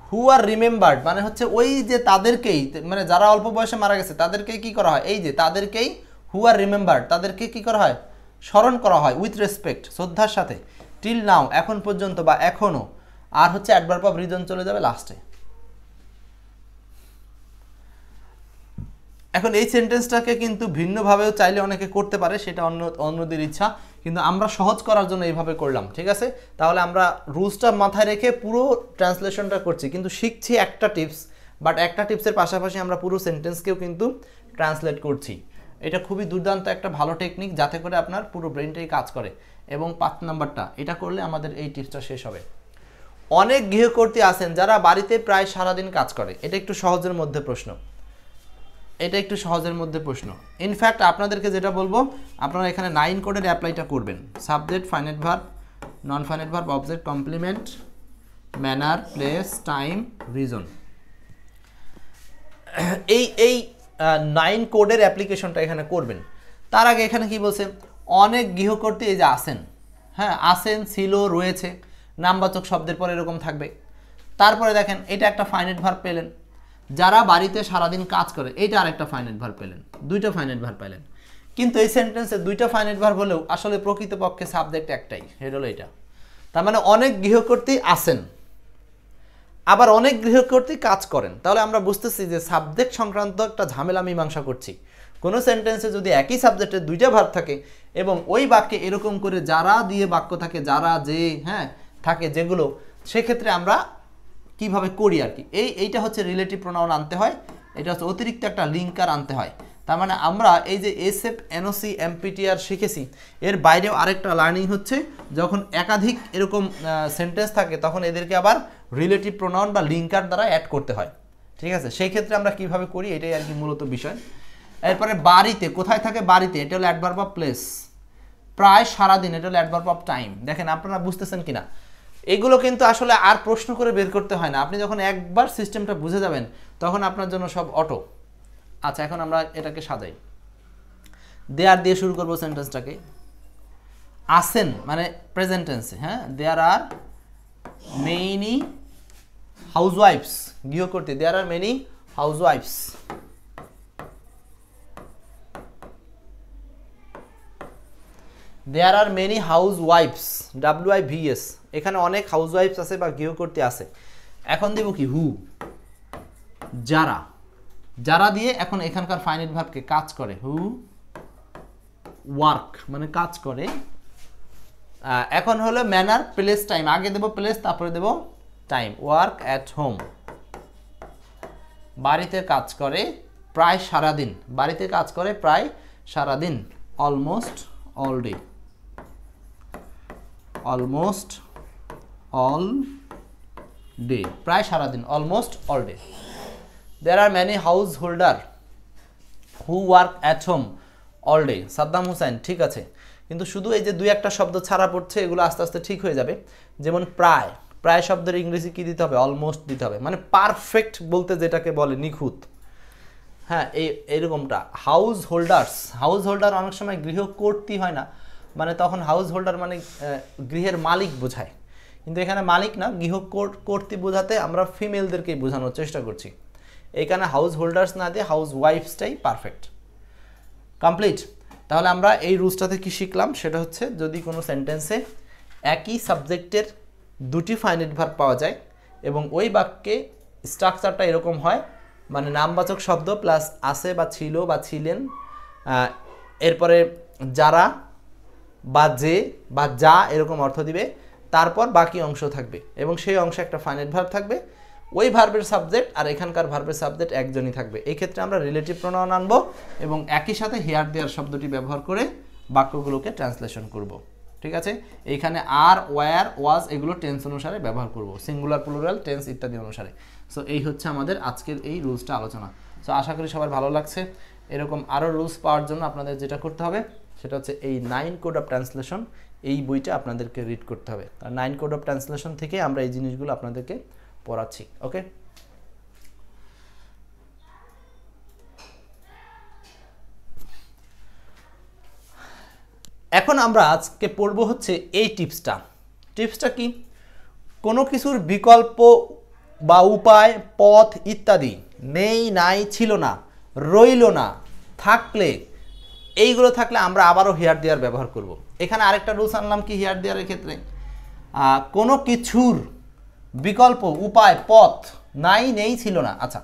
হু আর রিমেম্বার্ড মানে হচ্ছে ওই যে তাদেরকেই, মানে যারা অল্প বয়সে মারা গেছে তাদেরকেই কি করা হয়, এই যে তাদেরকেই হু আর রিমেম্বার্ড, তাদেরকে কি করা হয়? স্মরণ করা হয় উইথ রেসপেক্ট, শ্রদ্ধার সাথে। টিল নাও, এখন পর্যন্ত বা এখনো, আর হচ্ছে অ্যাডভার্ব অফ রিজন চলে যাবে লাস্টে। এখন এই সেন্টেন্সটাকে কিন্তু ভিন্নভাবেও চাইলে অনেকে করতে পারে, সেটা অন্যদের ইচ্ছা, কিন্তু আমরা সহজ করার জন্য এইভাবে করলাম, ঠিক আছে? তাহলে আমরা রুলসটা মাথায় রেখে পুরো ট্রান্সলেশনটা করছি, কিন্তু শিখছি একটা টিপস, বাট একটা টিপসের পাশাপাশি আমরা পুরো সেন্টেন্সকেও কিন্তু ট্রান্সলেট করছি। এটা খুবই দুর্দান্ত একটা ভালো টেকনিক, যাতে করে আপনার পুরো ব্রেনটাই কাজ করে। এবং 5 নাম্বারটা এটা করলে আমাদের এই টিপসটা শেষ হবে। অনেক গৃহকর্ত্রী আছেন যারা বাড়িতে প্রায় সারাদিন কাজ করে। এটা একটু সহজের মধ্যে প্রশ্ন, এটা একটু সহজের মধ্যে প্রশ্ন। ইনফ্যাক্ট আপনাদেরকে যেটা বলবো, আপনারা এখানে 9 কোডের অ্যাপ্লাইটা করবেন। Subject, finite verb, non finite verb, object, complement, manner, place, time, reason, এই 9 কোডের অ্যাপ্লিকেশনটা এখানে করবেন। তার আগে এখানে কি বলছে, অনেক গৃহকর্ত্রী এই যে আসেন, হ্যাঁ আসেন, ছিল, রয়েছে, নামবাচক শব্দের পর এরকম থাকবে। তারপরে দেখেন এটা একটা ফাইনাইট ভার্ব পেলেন, যারা বাড়িতে সারাদিন কাজ করে, এইটা আরেকটা ফাইনাইট ভার্ব পেলেন, দুইটা ফাইনাইট ভার্ব পেলেন। কিন্তু এই সেন্টেন্সে দুইটা ফাইনাইট ভার্ব হলেও আসলে প্রকৃতপক্ষে সাবজেক্ট একটাই, এটা হলো এটা। তার মানে অনেক গৃহকর্ত্রী আসেন, আবার অনেক গৃহকর্ত্রী কাজ করেন। তাহলে আমরা বুঝতেছি যে সাবজেক্ট সংক্রান্ত একটা ঝামেলা মীমাংসা করছি। কোনো সেন্টেন্সে যদি একই সাবজেক্টের দুইটা ভার্ব থাকে এবং ওই বাক্যে এরকম করে যারা দিয়ে বাক্য থাকে, যারা, যে, হ্যাঁ থাকে যেগুলো, সেক্ষেত্রে আমরা কিভাবে করি আর কি, এইটা হচ্ছে রিলেটিভ প্রোনাউন আনতে হয়, এটা হচ্ছে অতিরিক্ত একটা লিঙ্কার আনতে হয়। তার মানে আমরা এই যে এসএফ, এনওসি, এমপিটিআর শিখেছি, এর বাইরেও আরেকটা লার্নিং হচ্ছে যখন একাধিক এরকম সেন্টেন্স থাকে তখন এদেরকে আবার রিলেটিভ প্রোনাউন বা লিঙ্কার দ্বারা অ্যাড করতে হয়। ঠিক আছে, সেই ক্ষেত্রে আমরা কিভাবে করি এটাই আর কি মূলত বিষয়। এরপরে বাড়িতে, কোথায় থাকে বাড়িতে, এটা হলো অ্যাডভার্ব অফ প্লেস। প্রায় সারাদিন, এটা হলো অ্যাডভার্ব অফ টাইম। দেখেন আপনারা বুঝতেছেন কিনা, এগুলো কিন্তু আসলে আর প্রশ্ন করে বের করতে হয় না। আপনি যখন একবার সিস্টেমটা বুঝে যাবেন তখন আপনার জন্য সব অটো। আচ্ছা, এখন আমরা এটাকে সাজাই। দেয়ার দিয়ে শুরু করবো সেন্টেন্সটাকে। আসেন মানে প্রেজেন্ট টেন্সে, হ্যাঁ, দেয়ার আর মেনি হাউসওয়াইফস, গৃহকর্ত্রী, দেয়ার আর মেনি হাউসওয়াইফস। দেয়ার আর মেনি হাউসওয়াইফস, WIVS, এখানে অনেক হাউসওয়াইফস আছে বা গৃহকর্ত্রী আছে। এখন দেব কি, হু, যারা, যারা দিয়ে এখন এখানকার ফাইনাইট ভার্বকে কাজ করে, হু ওয়ার্ক মানে কাজ করে। এখন হলো ম্যানার, প্লেস, টাইম, আগে দেব প্লেস তারপরে দেব টাইম। ওয়ার্ক অ্যাট হোম, বাড়িতে কাজ করে প্রায় সারাদিন, বাড়িতে কাজ করে প্রায় সারাদিন। Almost all day, almost all day, প্রায় সারাদিন, almost all day. There are many householder who work at home all day. Saddam Hussein, ঠিক আছে, কিন্তু শুধু এই যে দুই একটা শব্দ ছাড়া পড়ছে, এগুলো আস্তে আস্তে ঠিক হয়ে যাবে। যেমন প্রায়, প্রায় শব্দের ইংরেজি কি দিতে হবে, অলমোস্ট দিতে হবে, মানে পারফেক্ট বলতে যেটাকে বলে নিখুঁত। হ্যাঁ, এইরকমটা। হাউস হোল্ডার্স, হাউস হোল্ডার অনেক সময় গৃহকর্ত্রী হয় না, মানে তখন হাউস হোল্ডার মানে গৃহের মালিক বোঝায়, কিন্তু এখানে মালিক না, গৃহকর্ত্রী বোঝাতে আমরা ফিমেলদেরকেই বোঝানোর চেষ্টা করছি। এইখানে হাউস হোল্ডার্স না দিয়ে হাউস ওয়াইফসটাই পারফেক্ট। কমপ্লিট। তাহলে আমরা এই রুলসটাতে কি শিখলাম, সেটা হচ্ছে যদি কোনো সেন্টেন্সে একই সাবজেক্টের দুটি ফাইনাইট ভার্ব পাওয়া যায় এবং ওই বাক্যে স্ট্রাকচারটা এরকম হয়, মানে নামবাচক শব্দ প্লাস আছে বা ছিল বা ছিলেন, এরপরে যারা বা যে বা যা এরকম অর্থ দিবে, তারপর বাকি অংশ থাকবে এবং সেই অংশে একটা ফাইনাইট ভার্ব থাকবে, ওই ভার্বের সাবজেক্ট আর এখানকার ভার্বের সাবজেক্ট একজনই থাকবে। এই ক্ষেত্রে আমরা রিলেটিভ প্রোনাউন আনবো এবং একই সাথে হেয়ার দেয়ার শব্দটি ব্যবহার করে বাক্যগুলোকে ট্রান্সলেশন করব। ঠিক আছে, এইখানে আর, ওয়ার, ওয়াজ এগুলো টেন্স অনুসারে ব্যবহার করব, সিঙ্গুলার, প্লুরাল, টেন্স ইত্যাদি অনুসারে। সো এই হচ্ছে আমাদের আজকের এই রুলসটা আলোচনা। সো আশা করি সবার ভালো লাগছে। এরকম আরও রুলস পাওয়ার জন্য আপনাদের যেটা করতে হবে সেটা হচ্ছে এই 9 কোড অফ ট্রান্সলেশন, এই বইটা আপনাদেরকে রিড করতে হবে। আর 9 কোড অফ ট্রান্সলেশন থেকে আমরা এই জিনিসগুলো আপনাদেরকে পড়াচ্ছি। ওকে, এখন আমরা আজকে পড়ব হচ্ছে এই টিপসটা। টিপসটা কি, কোনো কিছুর বিকল্প বা উপায়, পথ ইত্যাদি নেই, নাই, ছিল না, রইল না, থাকলে, এইগুলো থাকলে আমরা আবারও হেয়ার দেয়ার ব্যবহার করব। এখানে আরেকটা রুলস আনলাম কি হেয়ার দেয়ারের ক্ষেত্রে, কোনো কিছুর বিকল্প, উপায়, পথ নাই, নেই, ছিল না। আচ্ছা,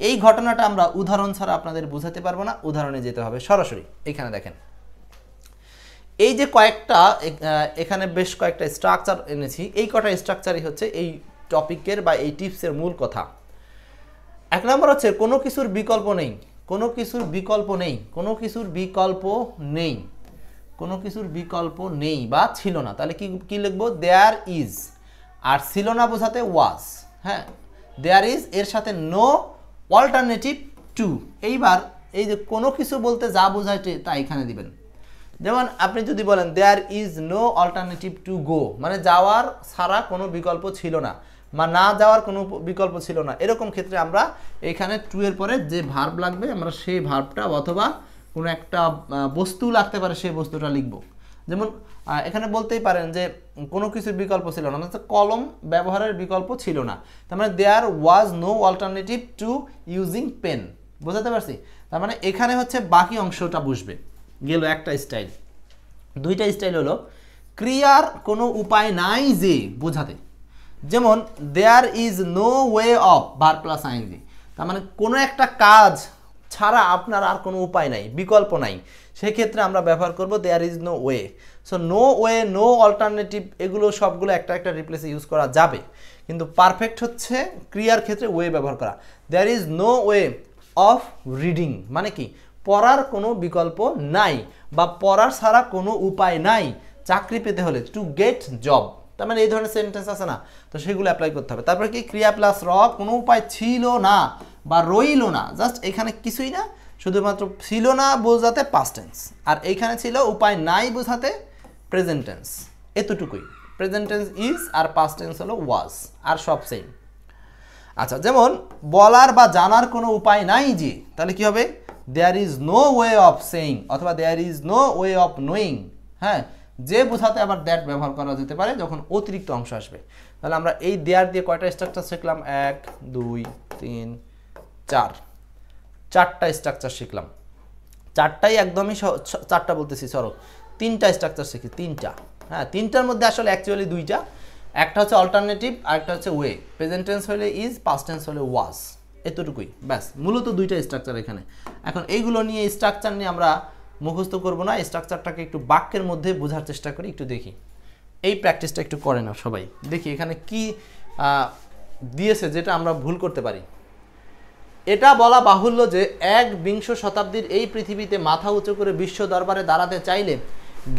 এই ঘটনাটা আমরা উদাহরণ ছাড়া আপনাদের বোঝাতে পারবো না, উদাহরণে যেতে হবে সরাসরি। এখানে দেখেন, এই যে কয়েকটা এখানে বেশ কয়েকটা স্ট্রাকচার এনেছি, এই কটা স্ট্রাকচারই হচ্ছে এই টপিকের বা এই টিপসের মূল কথা। এক নম্বর হচ্ছে কোনো কিছুর বিকল্প নেই, কোনো কিছুর বিকল্প নেই, কোনো কিছুর বিকল্প নেই, কোনো কিছুর বিকল্প নেই বা ছিল না। তাহলে কি লিখবো, দেয়ার ইজ। আর ছিল না বোঝাতে ওয়াজ। হ্যাঁ, দেয়ার ইজ এর সাথে নো অল্টারনেটিভ টু। এইবার এই যে কোনো কিছু বলতে যা বোঝায় তা এখানে দিবেন। যেমন আপনি যদি বলেন there is no alternative to go, মানে যাওয়ার ছাড়া কোনো বিকল্প ছিল না, বা না যাওয়ার কোনো বিকল্প ছিল না, এরকম ক্ষেত্রে আমরা এখানে টু এর পরে যে ভার্ব লাগবে আমরা সেই ভার্বটা অথবা কোনো একটা বস্তু লাগতে পারে সেই বস্তুটা লিখব। যেমন এখানে বলতেই পারেন যে কোনো কিছুর বিকল্প ছিল না, মানে কলম ব্যবহারের বিকল্প ছিল না, তার মানে there was no alternative to using pen. বোঝাতে পারছি? তার মানে এখানে হচ্ছে বাকি অংশটা বসবে। গেল একটা স্টাইল। দুইটা স্টাইল হলো ক্রিয়ার কোনো উপায় নাই যে বোঝাতে, যেমন there is no way of verb plus ING, তার মানে কোনো একটা কাজ ছাড়া আপনার আর কোনো উপায় নাই, বিকল্প নাই, সেক্ষেত্রে আমরা ব্যবহার করব there is no way. So no way, no alternative, এগুলো সবগুলো একটা একটা রিপ্লেসে ইউজ করা যাবে, কিন্তু পারফেক্ট হচ্ছে ক্রিয়ার ক্ষেত্রে ওয়ে ব্যবহার করা। There is no way of reading, মানে কি পড়ার কোনো বিকল্প নাই বা পড়ার ছাড়া কোনো উপায় নাই চাকরি পেতে হলে, টু গেট জব। তার মানে এই ধরনের সেন্টেন্স আছে না, তো সেগুলো অ্যাপ্লাই করতে হবে। তারপরে কি ক্রিয়া প্লাস র, কোনো উপায় ছিল না বা রইল না, জাস্ট এখানে কিছুই না, শুধুমাত্র ছিল না বোঝাতে পাস্ট টেন্স, আর এইখানে ছিল উপায় নাই বোঝাতে প্রেজেন্ট টেন্স, এতটুকুই। প্রেজেন্ট টেন্স ইজ আর পাস্ট টেন্স হলো ওয়াজ, আর সব সেম। আচ্ছা, যেমন বলার বা জানার কোনো উপায় নাই যে, তাহলে কি হবে there is no way of saying অথবা there is no way of knowing. হ্যাঁ, যে বোঝাতে আবার দ্যাট ব্যবহার করা যেতে পারে যখন অতিরিক্ত অংশ আসবে। তাহলে আমরা এই দেয়ার দিয়ে কয়টা স্ট্রাকচার শিখলাম? 1 2 3 4, চারটা স্ট্রাকচার শিখলাম। চারটাই একদমই চারটা বলতেছি, সরো তিনটা স্ট্রাকচার শিখি, তিনটা। হ্যাঁ, তিনটার মধ্যে আসলে অ্যাকচুয়ালি দুইটা, একটা হচ্ছে অল্টারনেটিভ আর একটা হচ্ছে ওয়ে। প্রেজেন্ট টেন্স হলে ইজ, পাস্ট টেন্স হলে ওয়াজ, এতটুকুই ব্যাস। মূলত দুইটা স্ট্রাকচার এখানে। এখন এইগুলো নিয়ে স্ট্রাকচার নিয়ে আমরা মুখস্থ করব না, স্ট্রাকচারটাকে একটু বাক্যের মধ্যে বোঝার চেষ্টা করি, একটু দেখি। এই প্র্যাকটিসটা একটু করে নাও সবাই, দেখি এখানে কি দিয়েছে যেটা আমরা ভুল করতে পারি। এটা বলা বাহুল্য যে 21 শতাব্দীর এই পৃথিবীতে মাথা উঁচু করে বিশ্ব দরবারে দাঁড়াতে চাইলে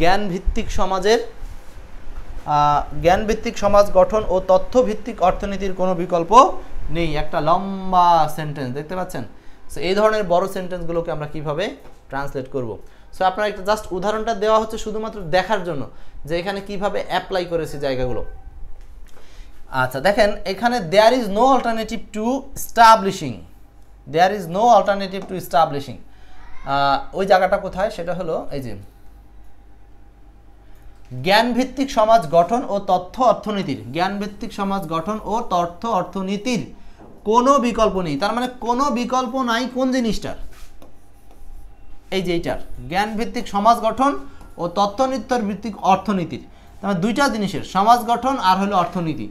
জ্ঞানভিত্তিক সমাজ গঠন ও তথ্যভিত্তিক অর্থনীতির কোনো বিকল্প নেই। একটা লম্বা সেন্টেন্স দেখতে পাচ্ছেন। সো এই ধরনের বড় সেন্টেন্সগুলোকে আমরা কিভাবে ট্রান্সলেট করব। সো আপনার একটা জাস্ট উদাহরণটা দেওয়া হচ্ছে শুধুমাত্র দেখার জন্য যে এখানে কিভাবে অ্যাপ্লাই করেছে জায়গাগুলো। আচ্ছা দেখেন, এখানে there is no alternative to establishing, there is no alternative to establishing, ওই জায়গাটা কোথায়? সেটা হলো এই যে জ্ঞানভিত্তিক সমাজ গঠন ও তথ্য অর্থনীতির, জ্ঞানভিত্তিক সমাজ গঠন ও তথ্য অর্থনীতির কোনো বিকল্প নেই। তার মানে কোনো বিকল্প নাই কোন জিনিসটার? এই যে এইটার, জ্ঞানভিত্তিক সমাজ গঠন ও তথ্যনিত্য ভিত্তিক অর্থনীতির। তার মানে দুইটা জিনিসের, সমাজ গঠন আর হলো অর্থনীতি,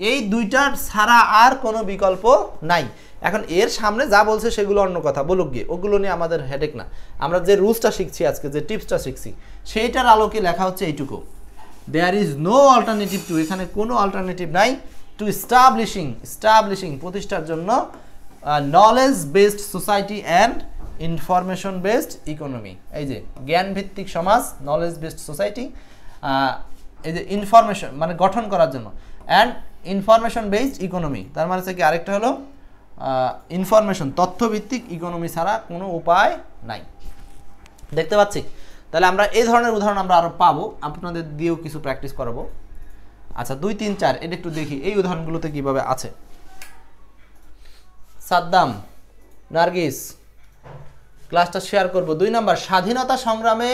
এই দুইটার ছাড়া আর কোনো বিকল্প নাই। এখন এর সামনে যা বলছে সেগুলো অন্য কথা, বলুক গিয়ে, ওগুলো নিয়ে আমাদের হেডেক না। আমরা যে রুলসটা শিখছি আজকে, যে টিপসটা শিখছি, সেইটার আলোকে লেখা হচ্ছে এইটুকু, there is no alternative to, এখানে কোনো অল্টারনেটিভ নাই, টু স্টাবলিশিং প্রতিষ্ঠার জন্য knowledge based society and information based economy. এই যে জ্ঞানভিত্তিক সমাজ, নলেজ বেসড সোসাইটি, এই যে ইনফরমেশন মানে গঠন করার জন্য, অ্যান্ড ইনফরমেশন বেসড ইকোনমি, তার মানে কি আরেকটা হলো ইনফরমেশন, তথ্যভিত্তিক ইকোনমি ছাড়া কোনো উপায় নাই। দেখতে পাচ্ছি? তাহলে আমরা এই ধরনের উদাহরণ আমরা আরও পাবো, আপনাদের দিয়েও কিছু প্র্যাকটিস করাবো। আচ্ছা 2 3 4 এটা একটু দেখি এই উদাহরণগুলোতে কিভাবে আছে। সাদ্দাম, নার্গিস, ক্লাসটা শেয়ার করব। 2 নাম্বার, স্বাধীনতা সংগ্রামে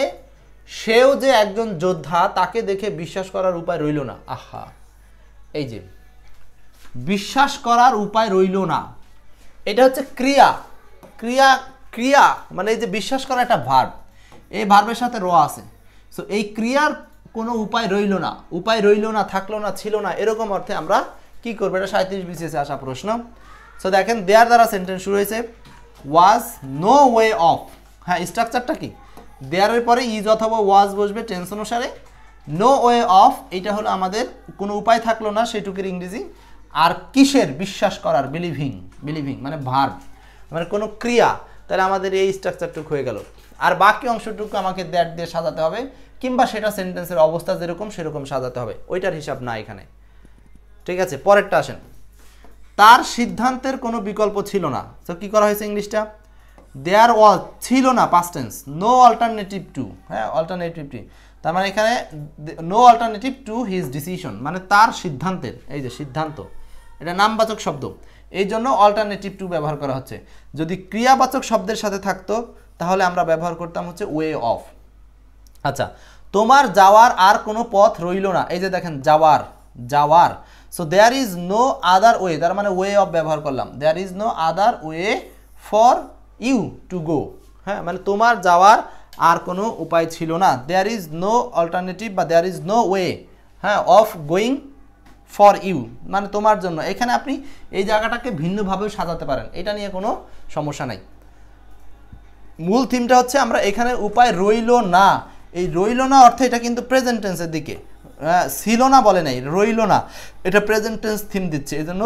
সেও যে একজন যোদ্ধা তাকে দেখে বিশ্বাস করার উপায় রইল না। আহা, এই যে বিশ্বাস করার উপায় রইল না, এটা হচ্ছে ক্রিয়া। ক্রিয়া ক্রিয়া মানে এই যে বিশ্বাস করা একটা ভার্ব, এই ভার্বের সাথে র আছে। সো এই ক্রিয়ার কোনো উপায় রইল না, উপায় রইল না, থাকলো না, ছিল না, এরকম অর্থে আমরা কি করবো? এটা 37 BCS আসা প্রশ্ন। সো দেখেন, দেয়ার দ্বারা সেন্টেন্স শুরু হয়েছে, ওয়াজ নো ওয়ে অফ। হ্যাঁ, স্ট্রাকচারটা কি? দেয়ারের পরে ইজ অথবা ওয়াজ বসবে টেন্স অনুসারে। নো ওয়ে অফ এটা হলো আমাদের কোনো উপায় থাকলো না সেটুকুর ইংরেজি। আর কিসের? বিশ্বাস করার, বিলিভিং মানে ভার্ব, মানে কোনো ক্রিয়া। তাহলে আমাদের এই স্ট্রাকচারটুকু হয়ে গেল। আর বাকি অংশটুকু আমাকে দ্যাট দিয়ে সাজাতে হবে, কিংবা সেটা সেন্টেন্সের অবস্থা যেরকম সেরকম সাজাতে হবে, ওইটার হিসাব না এখানে। ঠিক আছে, পরেরটা আসেন। তার সিদ্ধান্তের কোনো বিকল্প ছিল না। তো কি করা হয়েছে ইংলিশটা? দেয়ার ওয়াজ, ছিল না, past tense, no alternative to. হ্যাঁ, অল্টারনেটিভ টু, তার মানে এখানে no alternative to his decision, মানে তার সিদ্ধান্তের, এই যে সিদ্ধান্ত, এটা নামবাচক শব্দ, এই জন্য অল্টারনেটিভ টু ব্যবহার করা হচ্ছে। যদি ক্রিয়াবাচক শব্দের সাথে থাকতো তাহলে আমরা ব্যবহার করতাম হচ্ছে ওয়ে অফ। আচ্ছা, তোমার যাওয়ার আর কোনো পথ রইল না, এই যে দেখেন যাওয়ার, যাওয়ার, so there is no other way, তার মানে ওয়ে অফ ব্যবহার করলাম, there is no other way for you to go. হ্যাঁ, মানে তোমার যাওয়ার আর কোনো উপায় ছিল না, দেয়ার ইজ নো অল্টারনেটিভ বা দেয়ার ইজ নো ওয়ে, হ্যাঁ, অফ গোয়িং ফর ইউ, মানে তোমার জন্য। এখানে আপনি এই জায়গাটাকে ভিন্নভাবেও সাজাতে পারেন, এটা নিয়ে কোনো সমস্যা নাই। মূল থিমটা হচ্ছে আমরা এখানে উপায় রইল না, এই রইল না অর্থে এটা কিন্তু প্রেজেন্ট টেন্সের দিকে, ছিল না বলে নাই, রইল না, এটা প্রেজেন্ট টেন্স থিম দিচ্ছে, এই জন্য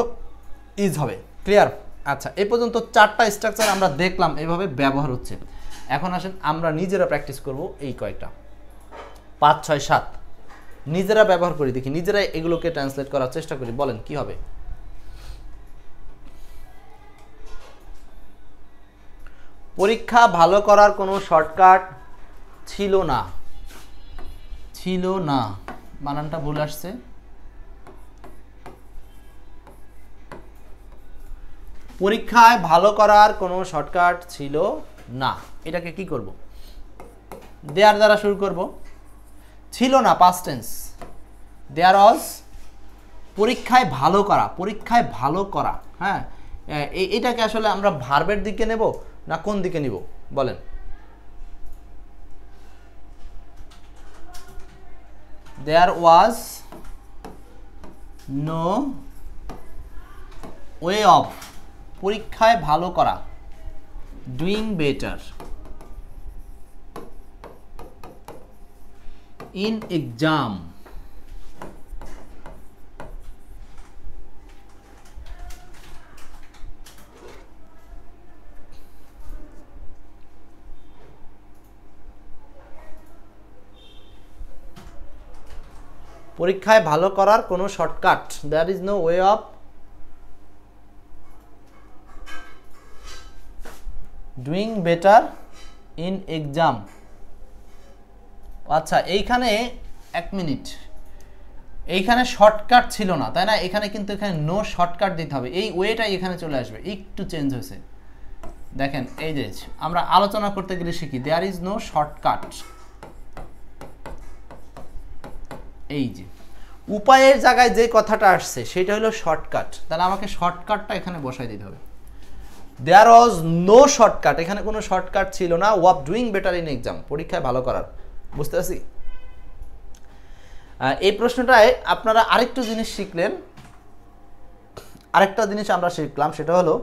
ইজ হবে। ক্লিয়ার? আচ্ছা, এই পর্যন্ত 4টা স্ট্রাকচার আমরা দেখলাম এভাবে ব্যবহার হচ্ছে। এখন আসেন আমরা নিজেরা প্র্যাকটিস করব এই কয়েকটা 5, 6, 7 নিজেরা ব্যবহার করি, দেখি নিজেরা এগুলোকে ট্রান্সলেট করার চেষ্টা করি, বলেন কি হবে। পরীক্ষা ভালো করার কোনো শর্টকাট ছিল না, ছিল না, বানানটা ভুল আসছে। পরীক্ষায় ভালো করার কোনো শর্টকাট ছিল না, এটাকে কি করব? দেয়ার দ্বারা শুরু করব। ছিল না পাস্ট টেন্স, দেয়ার ওয়াজ, পরীক্ষায় ভালো করা, পরীক্ষায় ভালো করা। হ্যাঁ, এটাকে আসলে আমরা ভার্বের দিকে নেব না কোন দিকে নিব বলেন? দেয়ার ওয়াজ নো ওয়ে অফ, পরীক্ষায় ভালো করা, ডুইং বেটার ইন এক্সাম। পরীক্ষায় ভালো করার কোনো shortcut, there is no way of doing better in exam. আচ্ছা, এইখানে 1 মিনিট, এইখানে শর্টকাট ছিল না, তাই না? এখানে কিন্তু এখানে নো শর্টকাট দিতে হবে, এই ওয়েটাই এখানে চলে আসবে, একটু চেঞ্জ হয়েছে। দেখেন এই যে আমরা আলোচনা করতে গেলে শিখি দেয়ার ইজ নো শর্টকাট, এই যে উপায়ের জায়গায় যে কথাটা আসছে সেটা হলো শর্টকাট, তাহলে আমাকে শর্টকাটটা এখানে বসাই দিতে হবে। দেয়ার ওয়াজ নো শর্টকাট, এখানে কোনো শর্টকাট ছিল না, ওয়াফ ডুইং বেটার ইন এক্সাম, পরীক্ষায় ভালো করার। বুঝতে পারছি? এই প্রশ্নটায় আপনারা আরেকটু জিনিস শিখলেন, আরেকটা জিনিস আমরা শিখলাম, সেটা হলো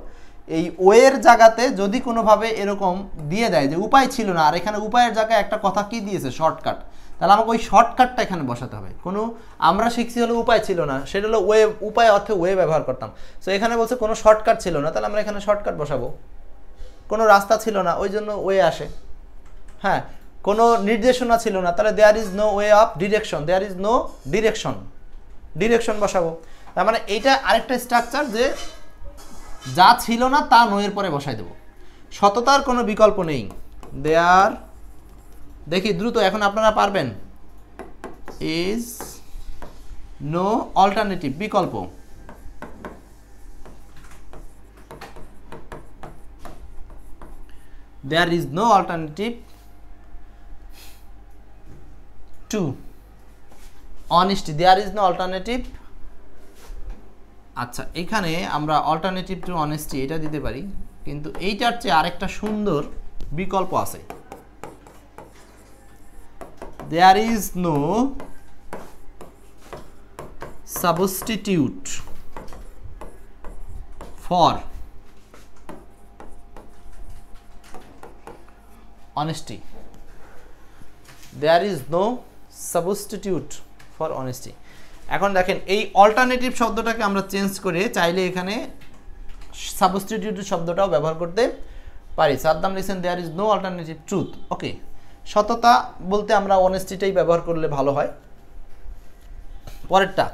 এই ওয়ের জায়গাতে যদি কোনোভাবে এরকম দিয়ে দেয় যে উপায় ছিল না, আর এখানে উপায়ের জায়গায় একটা কথা কি দিয়েছে, শর্টকাট, তাহলে আমাকে ওই শর্টকাটটা এখানে বসাতে হবে। কোনো আমরা শিখছি হলো উপায় ছিল না, সেটা হলো ওয়ে, উপায় অর্থে ওয়ে ব্যবহার করতাম। সো এখানে বলছে কোনো শর্টকাট ছিল না, তাহলে আমরা এখানে শর্টকাট বসাবো। কোনো রাস্তা ছিল না, ওই জন্য ওয়ে আসে। হ্যাঁ, কোনো নির্দেশনা ছিল না, তাহলে there is no way of direction, there is no direction, direction বসাবো। তার মানে এইটা আরেকটা স্ট্রাকচার যে যা ছিল না তা নো এর পরে বসাই দেবো। সততার কোনো বিকল্প নেই, দেয়ার, দেখি দ্রুত এখন আপনারা পারবেন, ইজ নো অল্টারনেটিভ, বিকল্প, there is no alternative to honesty, there is no alternative. আচ্ছা, এখানে আমরা অল্টারনেটিভ টু অনেস্টি এটা দিতে পারি, কিন্তু এইটার চেয়ে আরেকটা সুন্দর বিকল্প আছে, there is no substitute for honesty, there is no substitute for honesty. এখন দেখেন এই অল্টারনেটিভ শব্দটাকে আমরা চেঞ্জ করে চাইলে এখানে সাবস্টিটিউট শব্দটাও ব্যবহার করতে পারি। Saddam listen there is no alternative truth. Okay, সততা বলতে আমরা অনেস্টিটাই ব্যবহার করলে ভালো হয়। পরেরটা,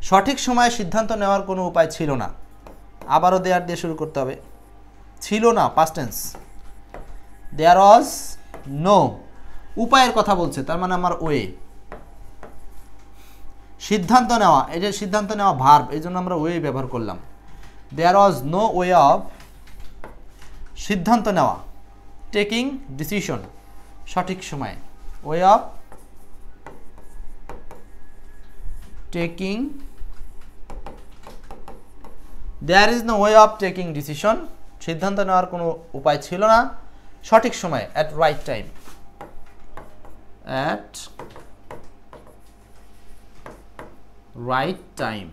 সঠিক সময়ে সিদ্ধান্ত নেওয়ার কোনো উপায় ছিল না। আবারও দেয়ার দিয়ে শুরু করতে হবে। ছিল না, past tense. There was no, উপায়ের কথা বলছে, তার মানে আমার ওয়ে। সিদ্ধান্ত নেওয়া, এই যে সিদ্ধান্ত নেওয়া ভার্ব, এই জন্য আমরা ওয়ে ব্যবহার করলাম। There was no way of, সিদ্ধান্ত নেওয়া, টেকিং ডিসিশন, সঠিক সময়ে, way of taking, there is no way of taking decision, সিদ্ধান্ত নেওয়ার কোনো উপায় ছিল না সঠিক সময়ে, at right time, at right time,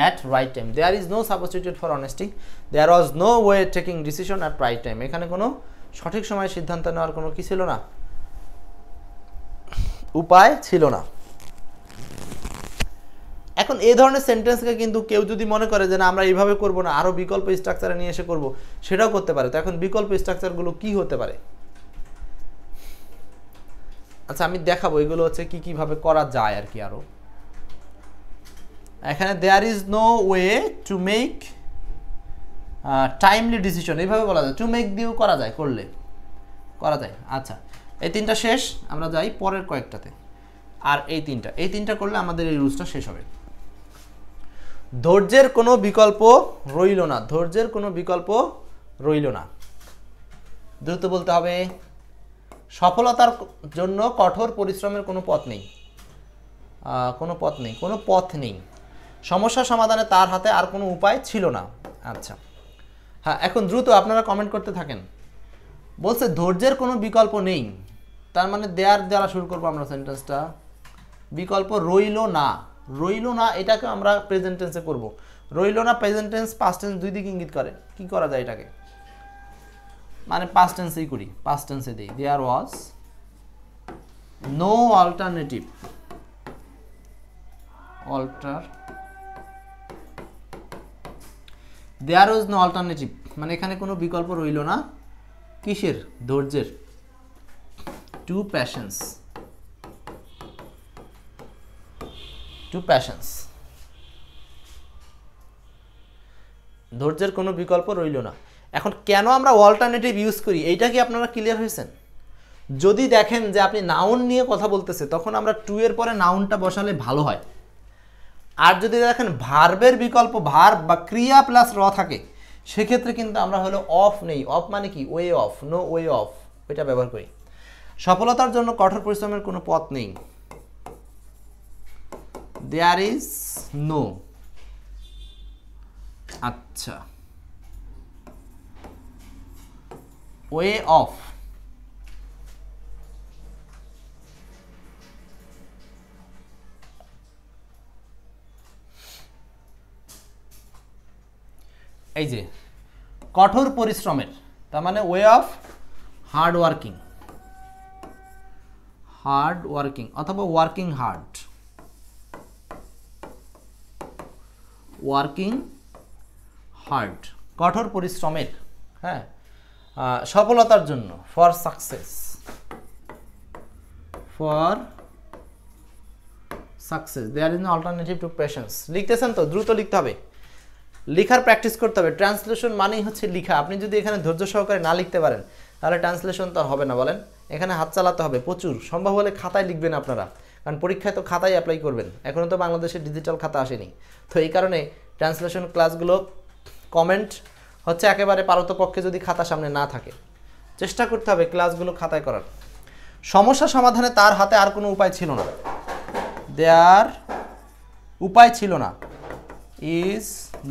at right time. There is no substitute for honesty. There was no way taking decision at right time. এখানে কোনো সঠিক সময়ে সিদ্ধান্ত নেওয়ার কোনো কি ছিল না, উপায় ছিল না। এখন এই ধরনের সেন্টেন্সকে কিন্তু কেউ যদি মনে করে যে না আমরা এইভাবে করব না, আরো বিকল্প স্ট্রাকচারে নিয়ে এসে করব, সেটাও করতে পারে। তো এখন বিকল্প স্ট্রাকচারগুলো কি হতে পারে? আচ্ছা, আমি দেখাবো এগুলো হচ্ছে কি কিভাবে করা যায় আর কি। আরো এখানে there is no way to make timely decision, এইভাবে বলা যায়। টু মেক দিয়েও করা যায়, করলে করা যায়। আচ্ছা, এই তিনটা শেষ, আমরা যাই পরের কয়েকটাতে। আর এই তিনটা করলে আমাদের এই রুলসটা শেষ হবে। ধৈর্যের কোনো বিকল্প রইল না, ধৈর্যের কোনো বিকল্প রইল না। দ্রুত বলতে হবে। সফলতার জন্য কঠোর পরিশ্রমের কোনো পথ নেই, কোনো পথ নেই, কোনো পথ নেই। সমস্যা সমাধানে তার হাতে আর কোনো উপায় ছিল না। আচ্ছা, হ্যাঁ, এখন দ্রুত আপনারা কমেন্ট করতে থাকেন। বলছে ধৈর্যের কোনো বিকল্প নেই, তার মানে দেয়ার দ্বারা শুরু করবো আমরা সেন্টেন্সটা। বিকল্প রইল না, রইল না এটাকে আমরা প্রেজেন্ট টেন্সে করব। রইল না প্রেজেন্ট টেন্স, পাস্ট টেন্স দুই দিকে ইঙ্গিত করে। কি করা যায় এটাকে? মানে পাস্ট টেন্সেই করি, পাস্ট টেন্সে দিই। There was no alternative, there was no alternative মানে এখানে কোনো বিকল্প রইল না। কিসের? ধৈর্যের। টু প্যাশন্স, টু প্যাশন্স, ধৈর্যের কোনো বিকল্প রইল না। এখন কেন আমরা অল্টারনেটিভ ইউজ করি, এইটা কি আপনারা ক্লিয়ার হয়েছেন? যদি দেখেন যে আপনি নাউন নিয়ে কথা বলতেছে, তখন আমরা টু এর পরে নাউনটা বসালে ভালো হয়। আর যদি দেখেন ভার্বের বিকল্প ভার্ব বা ক্রিয়া প্লাস র থাকে, সেক্ষেত্রে কিন্তু আমরা হলো অফ নেই। অফ মানে কি? Way of, no way of, ওইটা ব্যবহার করি। সফলতার জন্য কঠোর পরিশ্রমের কোনো পথ নেই। There is no. আচ্ছা, ওয়ে অফ, এই যে কঠোর পরিশ্রমের, তার মানে way of hard working, hard working অথবা ওয়ার্কিং হার্ড, ওয়ার্কিং হার্ড, কঠোর পরিশ্রমের, হ্যাঁ, সফলতার জন্য, for success, for success. There is no alternative to patience. লিখতেছেন তো? দ্রুত লিখতে হবে, লেখার প্র্যাকটিস করতে হবে। ট্রান্সলেশন মানেই হচ্ছে লেখা। আপনি যদি এখানে ধৈর্য সহকারে না লিখতে পারেন, তাহলে ট্রান্সলেশন তো আর হবে না, বলেন। এখানে হাত চালাতে হবে প্রচুর, সম্ভব হলে খাতায় লিখবেন আপনারা, কারণ পরীক্ষায় তো খাতায় অ্যাপ্লাই করবেন। এখনও তো বাংলাদেশে ডিজিটাল খাতা আসেনি, তো এই কারণে ট্রান্সলেশন ক্লাসগুলো কমেন্ট হচ্ছে একেবারে পারতপক্ষে যদি খাতা সামনে না থাকে, চেষ্টা করতে হবে ক্লাসগুলো খাতায় করার। সমস্যা সমাধানে তার হাতে আর কোনো উপায় ছিল না। দেয়ার, উপায় ছিল না, ইজ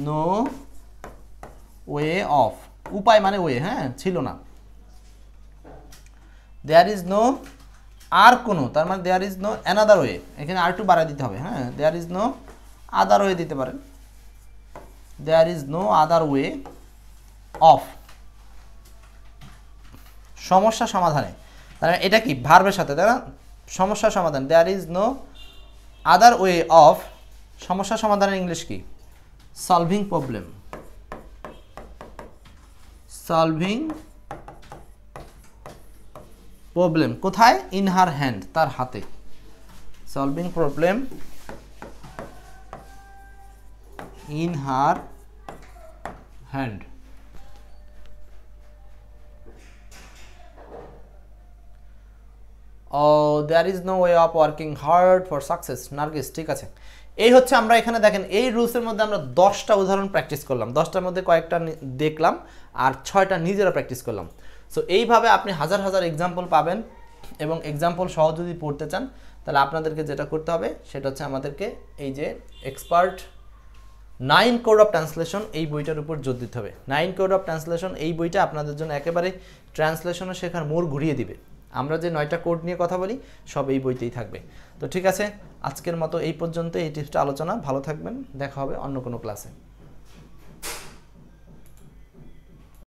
নো ওয়ে অফ, উপায় মানে ওয়ে, হ্যাঁ, ছিল না। দেয়ার ইজ নো, আর কোনো, তার মানে there is no another way, এখানে আর একটু বাড়াই দিতে হবে, হ্যাঁ। There is no other way দিতে পারেন। There is no other way of, সমস্যা সমাধানে, তার মানে এটা কি ভার্বের সাথে, তাই না? সমস্যা সমাধান, there is no other way of, সমস্যা সমাধানের ইংলিশ কি? Solving problem, solving problem. কোথায়? ইন হার হ্যান্ড, তার হাতে, solving problem in her hand. Oh, there is no way of working hard for success. Nargis, ঠিক আছে। এই হচ্ছে আমরা এখানে দেখেন এই রুলসের মধ্যে আমরা 10টা উদাহরণ প্র্যাকটিস করলাম, 10টার মধ্যে কয়েকটা দেখলাম আর 6টা নিজেরা প্র্যাকটিস করলাম। সো এইভাবে আপনি হাজার হাজার এক্সাম্পল পাবেন, এবং এক্সাম্পল সহ যদি পড়তে চান তাহলে আপনাদেরকে যেটা করতে হবে সেটা হচ্ছে আমাদেরকে এই যে এক্সপার্ট 9 কোড অফ ট্রান্সলেশন এই বইটার উপর জোর দিতে হবে। 9 কোড অফ ট্রান্সলেশন এই বইটা আপনাদের জন্য একেবারে ট্রান্সলেশনে শেখার মোড় ঘুরিয়ে দিবে। আমরা যে 9টা কোড নিয়ে কথা বলি সব এই বইতেই থাকবে। তো ঠিক আছে, আজকের মতো এই পর্যন্ত এই টিপসটা আলোচনা। ভালো থাকবেন, দেখা হবে অন্য কোনো ক্লাসে।